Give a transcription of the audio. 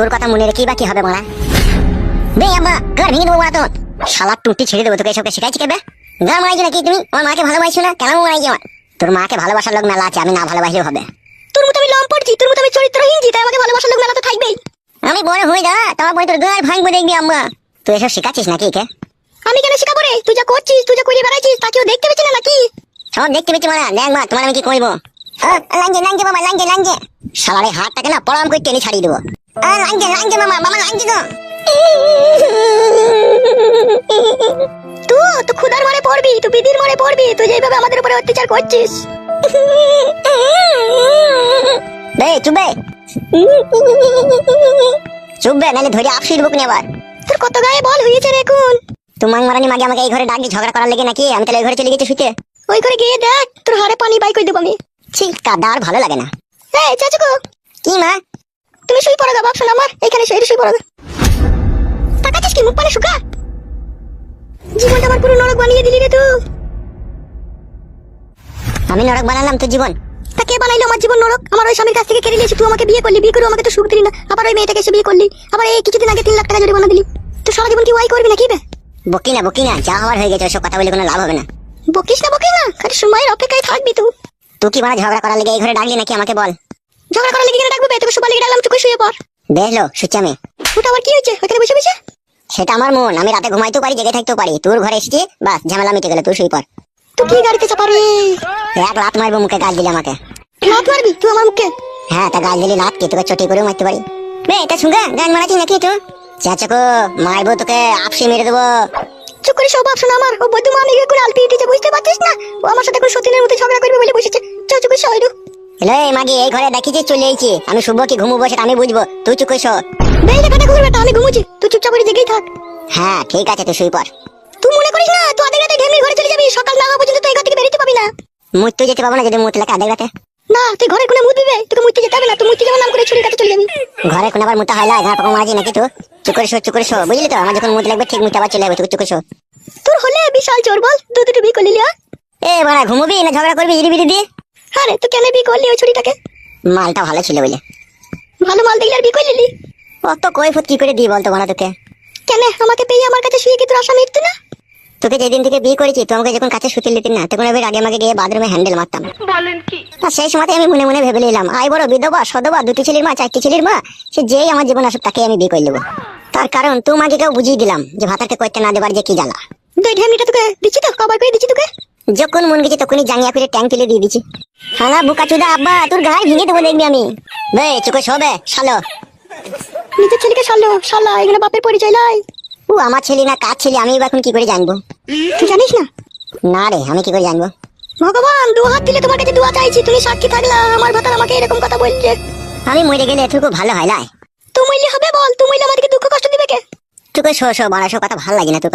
তোর কথা মনে রেখে বা কি হবে মারা? বে আব্বা ঘর ভেঙে দেবো মারা তোর। শালা টুটি ছেড়ে দেবো তোকে, এসবকে শিখাইছি কেবে? ঘর মারাইছো নাকি তুমি? আমার মাকে ভালোবাসছো না? কেন মারাইছি আমার? তোর মাকে ভালোবাসার লোক মেলা আছে, আমি না ভালোবাসলেও হবে। তোর মতো আমি লম পড়ছি, তোর মতো আমি চরিত্রহীন, তাই আমাকে ভালোবাসার লোক মেলা তো থাকবেই। আমি বড় হই না তোমার বই তোর ঘর ভাঙবো দেখবি আম্মা। তুই এসব শিখাচ্ছিস নাকি কে? আমি কেন শিখাবো রে? তুই যা করছিস, তুই যা করে বেড়াইছিস তা কেউ দেখতে পেয়েছে না নাকি? সব দেখতে পেয়েছি মারা। দেখ মা তোমার আমি কি করবো। লাঞ্জে লাঞ্জে মামা লাঞ্জে লাঞ্জে। শালার এই হাতটাকে না পড়াম করে টেনে ছাড়িয়ে দেবো। লাঞ্জে লাঞ্জে মামা মামা লাঞ্জে তো। তুই খুদার মারে পড়বি, তুই বিদির মারে পড়বি, তুই যেভাবে আমাদের উপরে অত্যাচার করছিস। বে চুপবে চুপবে, নাহলে ধরে আপসি দেবো কিনে আবার। তোর কত গায়ে বল হয়েছে রে এখন? তোমার মারানি মাগে আমাকে এই ঘরে ডাকি ঝগড়া করার লেগে নাকি? আমি তাহলে এই ঘরে চলে গেছি শুতে। ওই করে গিয়ে দেখ, তোর হাড়ে পানি বাই করে দেবো আমি। ছি কাদা আর ভালো লাগে না। এই চাচুকো, কি মা? তুমি শুই পড়ো গা বাপ, শোন আমার এখানে শুই পড়ো গা। তাকাচ্ছিস কি মুখ পানে শুকা? জীবনটা আমার পুরো নরক বানিয়ে দিলি রে তুই। আমি নরক বানালাম তোর জীবন? তা কে বানাইলো আমার জীবন নরক? আমার ওই স্বামীর কাছ থেকে কেড়ে নিয়েছি, তুই আমাকে বিয়ে করলি, বিয়ে করে আমাকে তো সুখ দিলি না, আবার ওই মেয়েটাকে এসে বিয়ে করলি, আবার এই কিছুদিন আগে 3 লাখ টাকা জরিমানা দিলি। তুই সারা জীবন কি ওয়াই করবি নাকি বে? বকি না যা হওয়ার হয়ে গেছে, ওসব কথা বলে কোনো লাভ হবে না। বকিস না খালি সময়ের অপেক্ষায় থাকবি তুই। তুই কি মানে ঝগড়া করার লেগে এই ঘরে ডাকলি নাকি আমাকে বল? ঝগড়া করার লেগে কেন ডাকবো বে? তোকে সবার লেগে ডাকলাম, চুকে শুয়ে পড়। দেখলো সুচ্ছি আমি। ওটা আবার কি হয়েছে ওখানে বসে বসে? সেটা আমার মন, আমি রাতে ঘুমাইতেও পারি জেগে থাকতেও পারি। তোর ঘরে এসেছি বাস ঝামেলা মিটে গেল, তুই শুই পড়। তুই কি গাড়িতে চাপা রে? এক লাত মারবো মুখে, গাল দিলে আমাকে। লাত মারবি তুই আমার মুখে? হ্যাঁ তা গাল দিলি লাত কে তোকে চটি করে মারতে পারি। বে এটা শুনগা গান মারাচ্ছিস নাকি তুই? চাচাকো মারবো তোকে, আপসি মেরে দেবো। চুপ করে সব শোনা আমার। ও বদ্ধ মা মেয়ে করে আলপি উঠেছে, বুঝতে পারছিস না? ও আমার সাথে কোনো সতীনের মতো ঝগড়া করবে বলে বসেছে। চল চুপ করে শোয়। হ্যালো এই মাগি, এই ঘরে দেখি যে চলে আইছি আমি, শুভ কি ঘুমবো সেটা আমি বুঝবো, তুই চুপ করে শো। বেরিয়ে কাটা ঘুরবে তা আমি ঘুমুছি, তুই চুপচাপ করে জেগেই থাক। হ্যাঁ ঠিক আছে তুই শুই পড়। তুই মনে করিস না তুই আধে রাতে ঢেমির ঘরে চলে যাবি, সকাল না হওয়া পর্যন্ত তুই এই ঘর থেকে বেরোতে পাবি না। মুততে যেতে পাবো না যদি মুত লাগে আধে রাতে? না তুই ঘরে কোনে মুত দিবে, তোকে মুততে যেতে হবে না, তুই মুততে যাওয়ার নাম করে ছুরির কাছে চলে যাবি। ঘরে কোন আবার মুতা হয় না, ঘর পাকা মারাজি নাকি তুই? চুপ করে শো বুঝলি তো? আমার যখন মুত লাগবে ঠিক মুতে আবার চলে যাবে, তুই চুপ করে শো। তোর হলে বিশাল চোর বল, দুটো বিয়ে করলি? এ বাড়া ঘুমবি না ঝগড়া করবি ইড়ি বিড়ি দিয়ে? আরে তুই কেন বিয়ে করলি ওই ছুরিটাকে? মালটা ভালো ছিল বলে। ভালো মাল দেখলে আর বিয়ে করলি? অত কৈফত কি করে দিই বলতো বাড়া তোকে? কেন আমাকে পেয়ে আমার কাছে শুয়ে কি তোর আশা মিটতো না? তোকে যেদিন থেকে বিয়ে করেছি তুই আমাকে যখন কাছে শুতে দিতি না, তখন আমি আগে আমাকে গিয়ে বাথরুমে হ্যান্ডেল মারতাম। বলেন কি? আর সেই সময় আমি মনে মনে ভেবে নিলাম আই বড় বিধবা সধবা, 2টি ছেলের মা 4টি ছেলের মা, সে যেই আমার জীবন আসুক তাকে আমি বিয়ে করে নেবো। তার কারণ তোমাকে কেউ বুঝিয়ে দিলাম যে ভাতারকে করতে না দেবার যে কি জ্বালা। তুই ঢেমনিটা তোকে দিচ্ছি তো, কবার করে দিচ্ছি তোকে। যখন মন গেছে তখনই জাঙ্গিয়া করে ট্যাঙ্ক তুলে দিয়ে দিচ্ছি। হালা বুকাচুদা আব্বা তোর গায়ে ভেঙে দেবো দেখবি আমি। বে চুকে শোবে শালো। নিজের ছেলেকে শালা এখানে বাপের পরিচয় লাই। ও আমার ছেলে না কার ছেলে আমি এখন কি করে জানবো? তুই জানিস না? না রে আমি কি করে জানবো? ভগবান 2 হাত দিলে তোমার কাছে দোয়া চাইছি, তুমি সাক্ষী থাকলা আমার ভাতার আমাকে এরকম কথা বলছে। আমি মরে গেলে এটুকু ভালো হয় না? তুই মইলে হবে বল, তুই মইলে আমাদেরকে দুঃখ কষ্ট দিবে কে? চুকে শো বাড়া, সব কথা ভালো লাগে না তোকে।